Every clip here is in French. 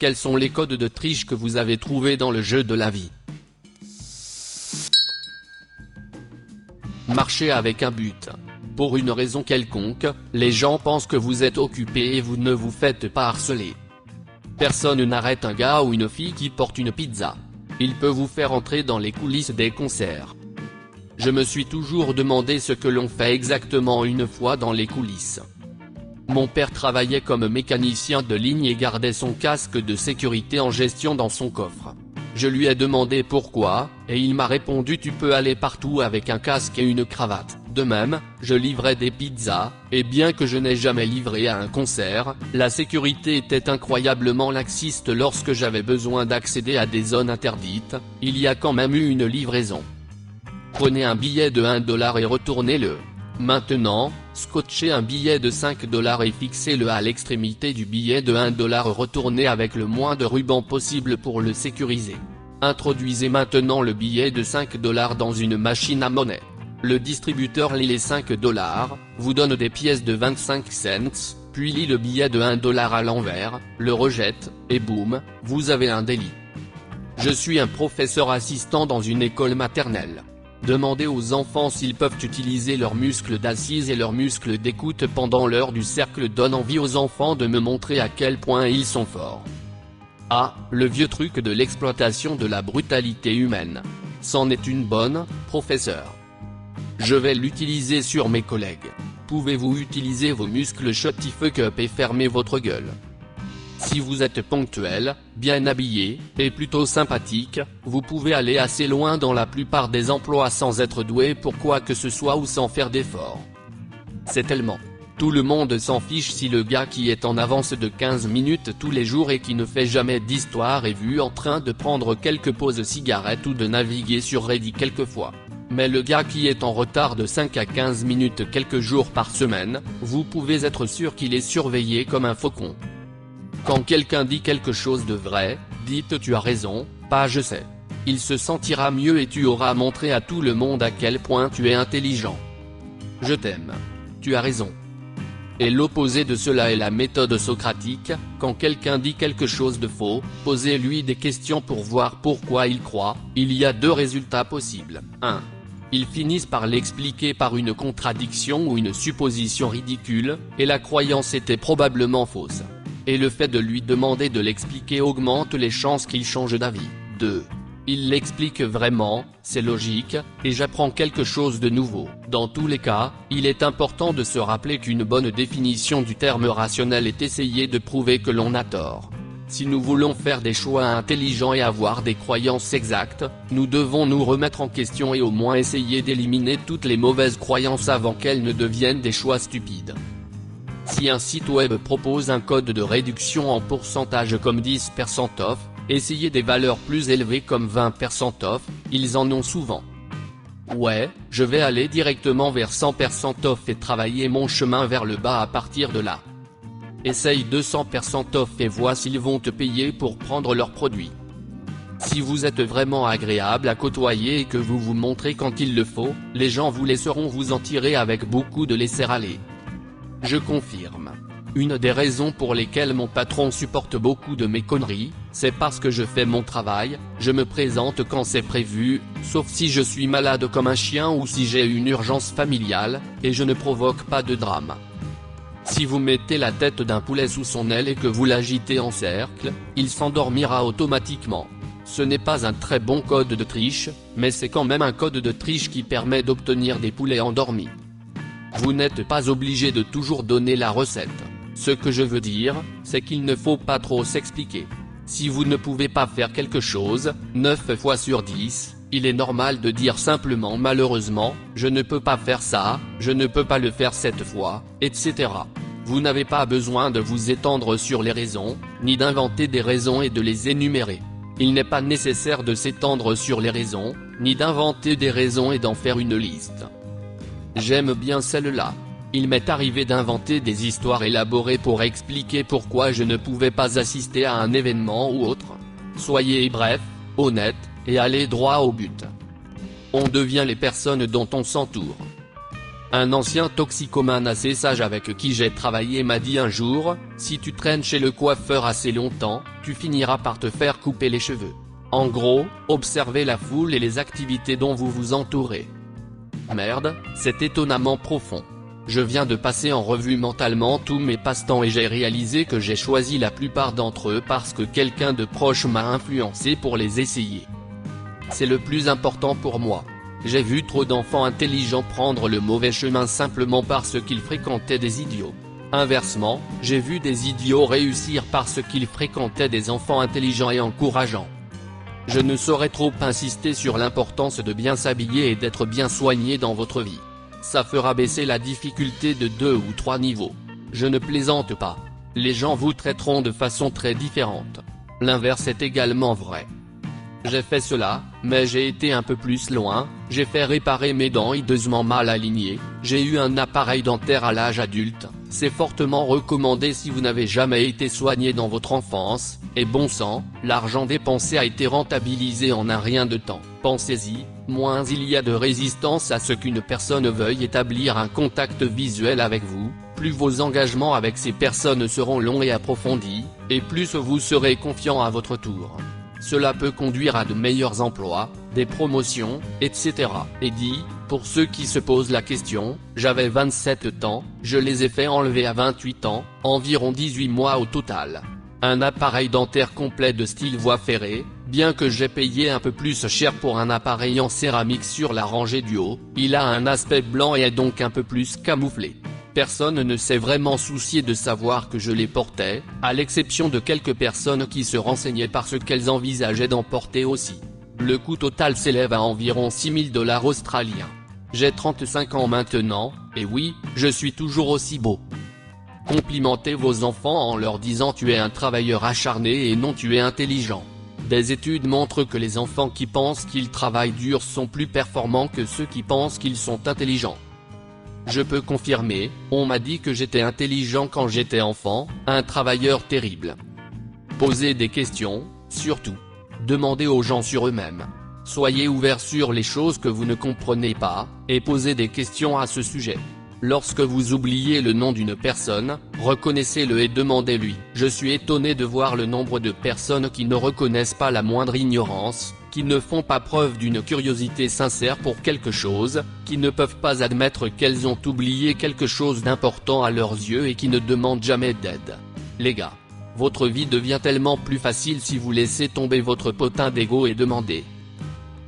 Quels sont les codes de triche que vous avez trouvés dans le jeu de la vie? Marchez avec un but. Pour une raison quelconque, les gens pensent que vous êtes occupé et vous ne vous faites pas harceler. Personne n'arrête un gars ou une fille qui porte une pizza. Il peut vous faire entrer dans les coulisses des concerts. Je me suis toujours demandé ce que l'on fait exactement une fois dans les coulisses. Mon père travaillait comme mécanicien de ligne et gardait son casque de sécurité en gestion dans son coffre. Je lui ai demandé pourquoi, et il m'a répondu: tu peux aller partout avec un casque et une cravate. De même, je livrais des pizzas, et bien que je n'ai jamais livré à un concert, la sécurité était incroyablement laxiste lorsque j'avais besoin d'accéder à des zones interdites. Il y a quand même eu une livraison. Prenez un billet de 1 $ et retournez-le. Maintenant, scotchez un billet de 5 $ et fixez-le à l'extrémité du billet de 1 $. Retournez avec le moins de ruban possible pour le sécuriser. Introduisez maintenant le billet de 5 $ dans une machine à monnaie. Le distributeur lit les 5 $, vous donne des pièces de 25 cents, puis lit le billet de 1 $ à l'envers, le rejette, et boum, vous avez un délit. Je suis un professeur assistant dans une école maternelle. Demandez aux enfants s'ils peuvent utiliser leurs muscles d'assise et leurs muscles d'écoute pendant l'heure du cercle donne envie aux enfants de me montrer à quel point ils sont forts. Ah, le vieux truc de l'exploitation de la brutalité humaine. C'en est une bonne, professeur. Je vais l'utiliser sur mes collègues. Pouvez-vous utiliser vos muscles shutty fuck up et fermer votre gueule? Si vous êtes ponctuel, bien habillé, et plutôt sympathique, vous pouvez aller assez loin dans la plupart des emplois sans être doué pour quoi que ce soit ou sans faire d'efforts. C'est tellement. Tout le monde s'en fiche si le gars qui est en avance de 15 minutes tous les jours et qui ne fait jamais d'histoire est vu en train de prendre quelques pauses cigarettes ou de naviguer sur Reddit quelquefois. Mais le gars qui est en retard de 5 à 15 minutes quelques jours par semaine, vous pouvez être sûr qu'il est surveillé comme un faucon. Quand quelqu'un dit quelque chose de vrai, dites tu as raison, pas je sais. Il se sentira mieux et tu auras montré à tout le monde à quel point tu es intelligent. Je t'aime. Tu as raison. Et l'opposé de cela est la méthode socratique. Quand quelqu'un dit quelque chose de faux, posez-lui des questions pour voir pourquoi il croit. Il y a deux résultats possibles. 1. Ils finissent par l'expliquer par une contradiction ou une supposition ridicule, et la croyance était probablement fausse. Et le fait de lui demander de l'expliquer augmente les chances qu'il change d'avis. 2. Il l'explique vraiment, c'est logique, et j'apprends quelque chose de nouveau. Dans tous les cas, il est important de se rappeler qu'une bonne définition du terme rationnel est essayer de prouver que l'on a tort. Si nous voulons faire des choix intelligents et avoir des croyances exactes, nous devons nous remettre en question et au moins essayer d'éliminer toutes les mauvaises croyances avant qu'elles ne deviennent des choix stupides. Si un site web propose un code de réduction en pourcentage comme 10% off, essayez des valeurs plus élevées comme 20% off, ils en ont souvent. Ouais, je vais aller directement vers 100% off et travailler mon chemin vers le bas à partir de là. Essaye 200% off et vois s'ils vont te payer pour prendre leurs produits. Si vous êtes vraiment agréable à côtoyer et que vous vous montrez quand il le faut, les gens vous laisseront vous en tirer avec beaucoup de laisser-aller. Je confirme. Une des raisons pour lesquelles mon patron supporte beaucoup de mes conneries, c'est parce que je fais mon travail, je me présente quand c'est prévu, sauf si je suis malade comme un chien ou si j'ai une urgence familiale, et je ne provoque pas de drame. Si vous mettez la tête d'un poulet sous son aile et que vous l'agitez en cercle, il s'endormira automatiquement. Ce n'est pas un très bon code de triche, mais c'est quand même un code de triche qui permet d'obtenir des poulets endormis. Vous n'êtes pas obligé de toujours donner la recette. Ce que je veux dire, c'est qu'il ne faut pas trop s'expliquer. Si vous ne pouvez pas faire quelque chose, 9 fois sur 10, il est normal de dire simplement malheureusement, je ne peux pas faire ça, je ne peux pas le faire cette fois, etc. Vous n'avez pas besoin de vous étendre sur les raisons, ni d'inventer des raisons et de les énumérer. Il n'est pas nécessaire de s'étendre sur les raisons, ni d'inventer des raisons et d'en faire une liste. J'aime bien celle-là. Il m'est arrivé d'inventer des histoires élaborées pour expliquer pourquoi je ne pouvais pas assister à un événement ou autre. Soyez bref, honnête, et allez droit au but. On devient les personnes dont on s'entoure. Un ancien toxicomane assez sage avec qui j'ai travaillé m'a dit un jour, si tu traînes chez le coiffeur assez longtemps, tu finiras par te faire couper les cheveux. En gros, observez la foule et les activités dont vous vous entourez. Merde, c'est étonnamment profond. Je viens de passer en revue mentalement tous mes passe-temps et j'ai réalisé que j'ai choisi la plupart d'entre eux parce que quelqu'un de proche m'a influencé pour les essayer. C'est le plus important pour moi. J'ai vu trop d'enfants intelligents prendre le mauvais chemin simplement parce qu'ils fréquentaient des idiots. Inversement, j'ai vu des idiots réussir parce qu'ils fréquentaient des enfants intelligents et encourageants. Je ne saurais trop insister sur l'importance de bien s'habiller et d'être bien soigné dans votre vie. Ça fera baisser la difficulté de 2 ou 3 niveaux. Je ne plaisante pas. Les gens vous traiteront de façon très différente. L'inverse est également vrai. J'ai fait cela, mais j'ai été un peu plus loin, j'ai fait réparer mes dents hideusement mal alignées, j'ai eu un appareil dentaire à l'âge adulte, c'est fortement recommandé si vous n'avez jamais été soigné dans votre enfance, et bon sang, l'argent dépensé a été rentabilisé en un rien de temps. Pensez-y, moins il y a de résistance à ce qu'une personne veuille établir un contact visuel avec vous, plus vos engagements avec ces personnes seront longs et approfondis, et plus vous serez confiant à votre tour. Cela peut conduire à de meilleurs emplois, des promotions, etc. Et dit, pour ceux qui se posent la question, j'avais 27 ans, je les ai fait enlever à 28 ans, environ 18 mois au total. Un appareil dentaire complet de style voie ferrée, bien que j'ai payé un peu plus cher pour un appareil en céramique sur la rangée du haut, il a un aspect blanc et est donc un peu plus camouflé. Personne ne s'est vraiment soucié de savoir que je les portais, à l'exception de quelques personnes qui se renseignaient parce qu'elles envisageaient d'en porter aussi. Le coût total s'élève à environ 6 000 $ australiens. J'ai 35 ans maintenant, et oui, je suis toujours aussi beau. Complimentez vos enfants en leur disant tu es un travailleur acharné et non tu es intelligent. Des études montrent que les enfants qui pensent qu'ils travaillent dur sont plus performants que ceux qui pensent qu'ils sont intelligents. Je peux confirmer, on m'a dit que j'étais intelligent quand j'étais enfant, un travailleur terrible. Posez des questions, surtout. Demandez aux gens sur eux-mêmes. Soyez ouverts sur les choses que vous ne comprenez pas, et posez des questions à ce sujet. Lorsque vous oubliez le nom d'une personne, reconnaissez-le et demandez-lui. Je suis étonné de voir le nombre de personnes qui ne reconnaissent pas la moindre ignorance, qui ne font pas preuve d'une curiosité sincère pour quelque chose, qui ne peuvent pas admettre qu'elles ont oublié quelque chose d'important à leurs yeux et qui ne demandent jamais d'aide. Les gars, votre vie devient tellement plus facile si vous laissez tomber votre potin d'ego et demandez.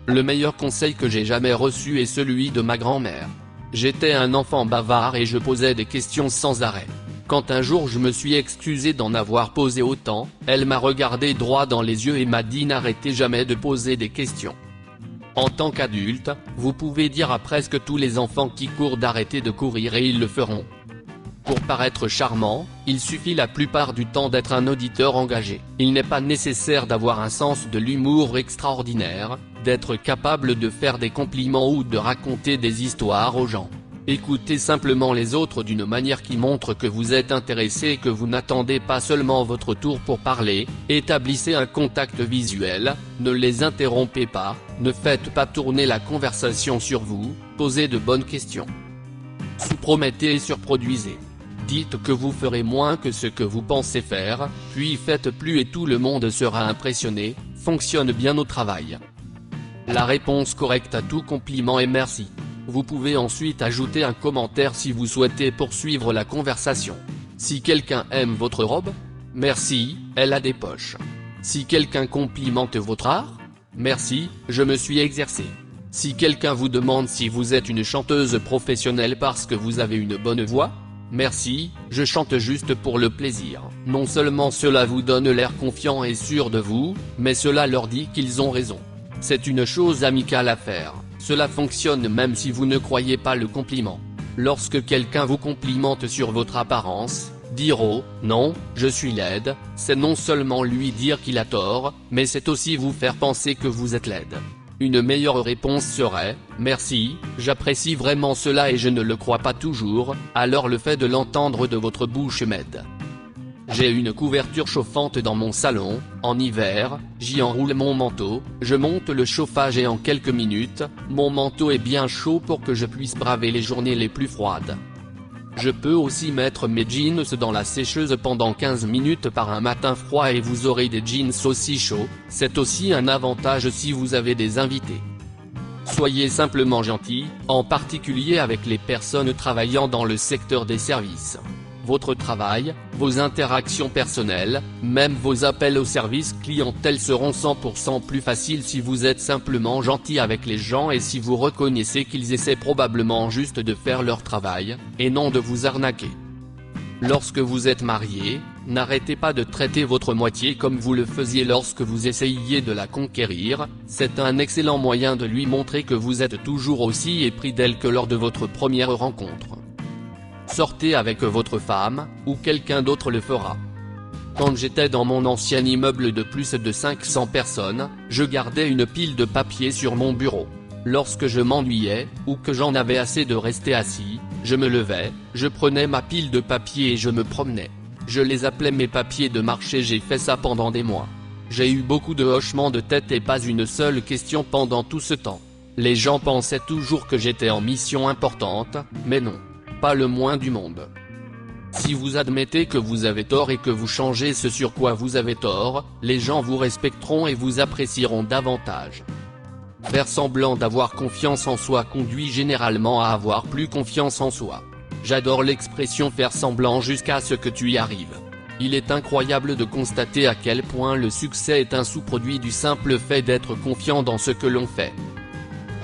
Le meilleur conseil que j'ai jamais reçu est celui de ma grand-mère. J'étais un enfant bavard et je posais des questions sans arrêt. Quand un jour je me suis excusé d'en avoir posé autant, elle m'a regardé droit dans les yeux et m'a dit n'arrêtez jamais de poser des questions. En tant qu'adulte, vous pouvez dire à presque tous les enfants qui courent d'arrêter de courir et ils le feront. Pour paraître charmant, il suffit la plupart du temps d'être un auditeur engagé. Il n'est pas nécessaire d'avoir un sens de l'humour extraordinaire, d'être capable de faire des compliments ou de raconter des histoires aux gens. Écoutez simplement les autres d'une manière qui montre que vous êtes intéressé et que vous n'attendez pas seulement votre tour pour parler, établissez un contact visuel, ne les interrompez pas, ne faites pas tourner la conversation sur vous, posez de bonnes questions. Sous-promettez et surproduisez. Dites que vous ferez moins que ce que vous pensez faire, puis faites plus et tout le monde sera impressionné, fonctionne bien au travail. La réponse correcte à tout compliment est merci. Vous pouvez ensuite ajouter un commentaire si vous souhaitez poursuivre la conversation. Si quelqu'un aime votre robe, merci, elle a des poches. Si quelqu'un complimente votre art, merci, je me suis exercé. Si quelqu'un vous demande si vous êtes une chanteuse professionnelle parce que vous avez une bonne voix, merci, je chante juste pour le plaisir. Non seulement cela vous donne l'air confiant et sûr de vous, mais cela leur dit qu'ils ont raison. C'est une chose amicale à faire, cela fonctionne même si vous ne croyez pas le compliment. Lorsque quelqu'un vous complimente sur votre apparence, dire oh, non, je suis laide, c'est non seulement lui dire qu'il a tort, mais c'est aussi vous faire penser que vous êtes laide. Une meilleure réponse serait « Merci, j'apprécie vraiment cela et je ne le crois pas toujours », alors le fait de l'entendre de votre bouche m'aide. J'ai une couverture chauffante dans mon salon, en hiver, j'y enroule mon manteau, je monte le chauffage et en quelques minutes, mon manteau est bien chaud pour que je puisse braver les journées les plus froides. Je peux aussi mettre mes jeans dans la sécheuse pendant 15 minutes par un matin froid et vous aurez des jeans aussi chauds, c'est aussi un avantage si vous avez des invités. Soyez simplement gentil, en particulier avec les personnes travaillant dans le secteur des services. Votre travail, vos interactions personnelles, même vos appels au service clientèle seront 100% plus faciles si vous êtes simplement gentil avec les gens et si vous reconnaissez qu'ils essaient probablement juste de faire leur travail, et non de vous arnaquer. Lorsque vous êtes marié, n'arrêtez pas de traiter votre moitié comme vous le faisiez lorsque vous essayiez de la conquérir, c'est un excellent moyen de lui montrer que vous êtes toujours aussi épris d'elle que lors de votre première rencontre. Sortez avec votre femme, ou quelqu'un d'autre le fera. Quand j'étais dans mon ancien immeuble de plus de 500 personnes, je gardais une pile de papier sur mon bureau. Lorsque je m'ennuyais, ou que j'en avais assez de rester assis, je me levais, je prenais ma pile de papier et je me promenais. Je les appelais mes papiers de marché, j'ai fait ça pendant des mois. J'ai eu beaucoup de hochements de tête et pas une seule question pendant tout ce temps. Les gens pensaient toujours que j'étais en mission importante, mais non. Pas le moins du monde. Si vous admettez que vous avez tort et que vous changez ce sur quoi vous avez tort, les gens vous respecteront et vous apprécieront davantage. Faire semblant d'avoir confiance en soi conduit généralement à avoir plus confiance en soi. J'adore l'expression faire semblant jusqu'à ce que tu y arrives. Il est incroyable de constater à quel point le succès est un sous-produit du simple fait d'être confiant dans ce que l'on fait.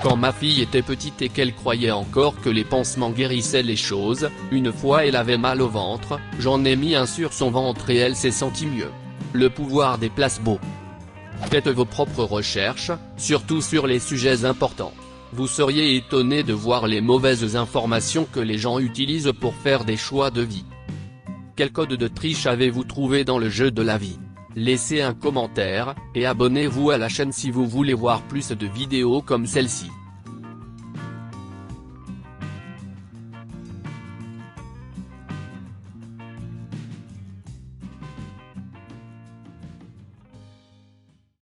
Quand ma fille était petite et qu'elle croyait encore que les pansements guérissaient les choses, une fois elle avait mal au ventre, j'en ai mis un sur son ventre et elle s'est sentie mieux. Le pouvoir des placebos. Faites vos propres recherches, surtout sur les sujets importants. Vous seriez étonné de voir les mauvaises informations que les gens utilisent pour faire des choix de vie. Quel code de triche avez-vous trouvé dans le jeu de la vie? Laissez un commentaire, et abonnez-vous à la chaîne si vous voulez voir plus de vidéos comme celle-ci.